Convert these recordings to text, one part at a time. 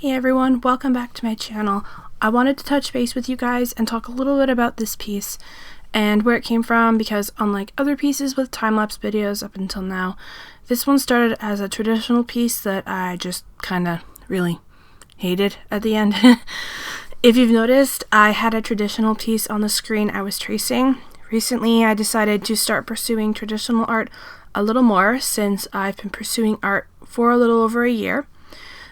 Hey everyone, welcome back to my channel. I wanted to touch base with you guys and talk a little bit about this piece and where it came from, because unlike other pieces with time-lapse videos up until now, this one started as a traditional piece that I just kind of really hated at the end. If you've noticed, I had a traditional piece on the screen I was tracing. Recently, I decided to start pursuing traditional art a little more since I've been pursuing art for a little over a year.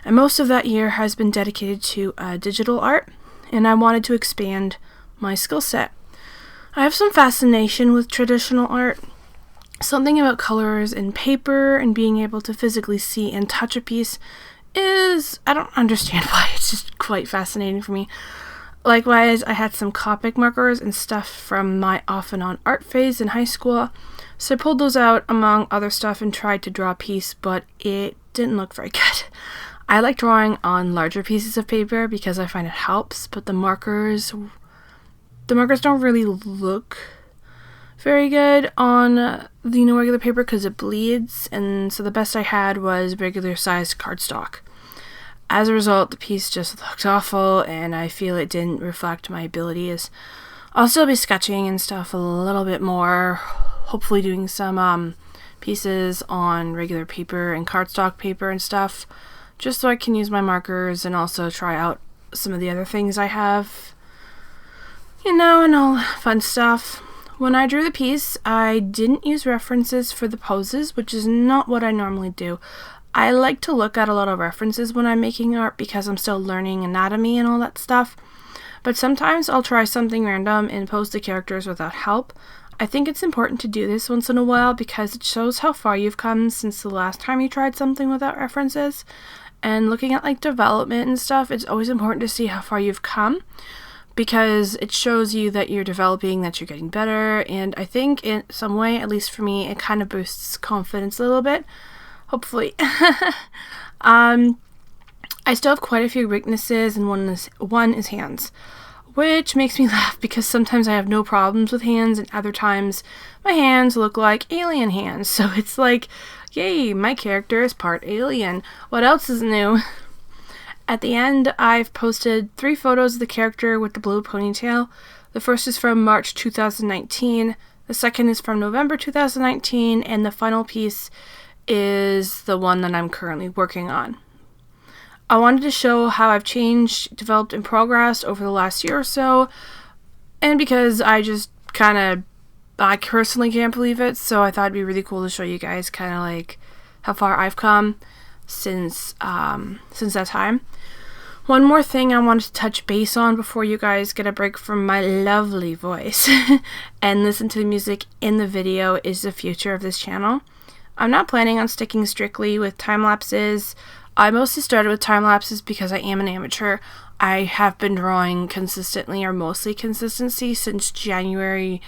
And most of that year has been dedicated to digital art, and I wanted to expand my skill set. I have some fascination with traditional art. Something about colors and paper and being able to physically see and touch a piece I don't understand why, it's just quite fascinating for me. Likewise, I had some Copic markers and stuff from my off and on art phase in high school, so I pulled those out among other stuff and tried to draw a piece, but it didn't look very good. I like drawing on larger pieces of paper because I find it helps, but the markers don't really look very good on regular paper because it bleeds, and so the best I had was regular sized cardstock. As a result, the piece just looked awful, and I feel it didn't reflect my abilities. I'll still be sketching and stuff a little bit more, hopefully doing some pieces on regular paper and cardstock paper and stuff, just so I can use my markers and also try out some of the other things I have, and all fun stuff. When I drew the piece, I didn't use references for the poses, which is not what I normally do. I like to look at a lot of references when I'm making art because I'm still learning anatomy and all that stuff, but sometimes I'll try something random and pose the characters without help. I think it's important to do this once in a while because it shows how far you've come since the last time you tried something without references. And looking at development and stuff, it's always important to see how far you've come because it shows you that you're developing, that you're getting better, and I think in some way, at least for me, it kind of boosts confidence a little bit, hopefully. I still have quite a few weaknesses, and one is hands, which makes me laugh because sometimes I have no problems with hands and other times my hands look like alien hands, so it's like, yay, my character is part alien. What else is new? At the end, I've posted 3 photos of the character with the blue ponytail. The first is from March 2019, the second is from November 2019, and the final piece is the one that I'm currently working on. I wanted to show how I've changed, developed, and progressed over the last year or so, and because I just I personally can't believe it, so I thought it'd be really cool to show you guys how far I've come since that time. One more thing I wanted to touch base on before you guys get a break from my lovely voice and listen to the music in the video is the future of this channel. I'm not planning on sticking strictly with time lapses. I mostly started with time lapses because I am an amateur. I have been drawing consistently, or mostly consistency, since January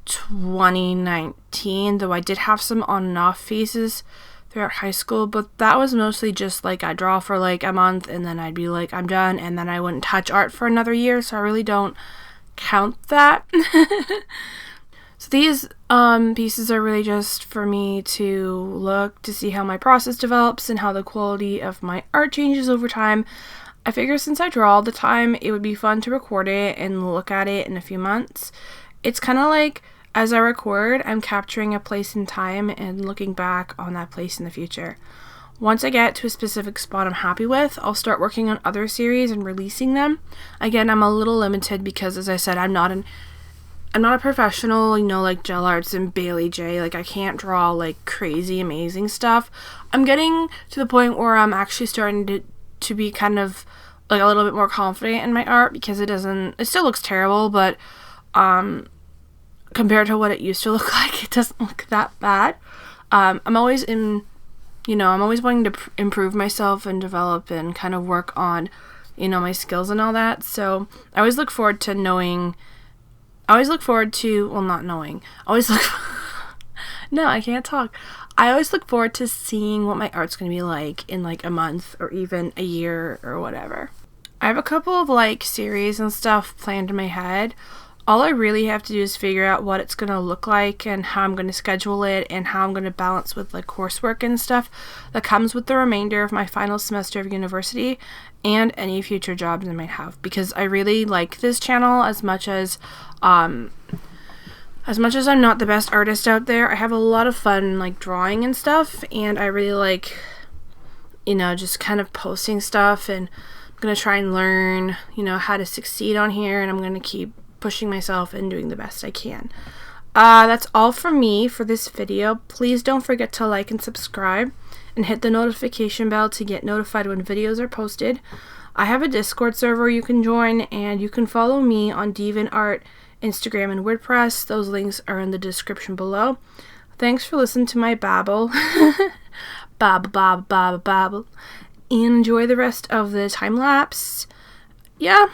2019, though I did have some on and off phases throughout high school, but that was mostly just I'd draw for a month and then I'd be I'm done, and then I wouldn't touch art for another year, so I really don't count that. So these pieces are really just for me to look to see how my process develops and how the quality of my art changes over time. I figure since I draw all the time, it would be fun to record it and look at it in a few months. It's kind of as I record, I'm capturing a place in time and looking back on that place in the future. Once I get to a specific spot I'm happy with, I'll start working on other series and releasing them. Again, I'm a little limited because, as I said, I'm not a professional, like Gel Arts and Bailey J. I can't draw crazy amazing stuff. I'm getting to the point where I'm actually starting to be kind of a little bit more confident in my art because it still looks terrible, but compared to what it used to look like, it doesn't look that bad. I'm always wanting to improve myself and develop and kind of work on, my skills and all that. So I always look forward to no, I can't talk. I always look forward to seeing what my art's going to be like in a month or even a year or whatever. I have a couple of series and stuff planned in my head. all I really have to do is figure out what it's going to look like and how I'm going to schedule it and how I'm going to balance with like coursework and stuff that comes with the remainder of my final semester of university and any future jobs I might have, because I really like this channel as much as I'm not the best artist out there. I have a lot of fun like drawing and stuff, and I really like, you know, just kind of posting stuff, and I'm going to try and learn, you know, how to succeed on here, and I'm going to keep pushing myself and doing the best I can. That's all from me for this video. Please don't forget to like and subscribe and hit the notification bell to get notified when videos are posted. I have a Discord server you can join, and you can follow me on DeviantArt, Instagram, and WordPress. Those links are in the description below. Thanks for listening to my babble. babble. And enjoy the rest of the time lapse. Yeah.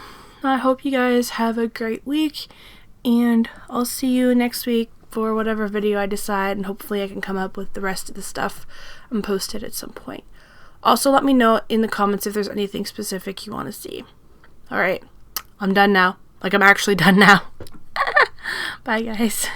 I hope you guys have a great week, and I'll see you next week for whatever video I decide, and hopefully I can come up with the rest of the stuff and post it at some point. Also, let me know in the comments if there's anything specific you want to see. Alright, I'm done now. Like, I'm actually done now. Bye, guys.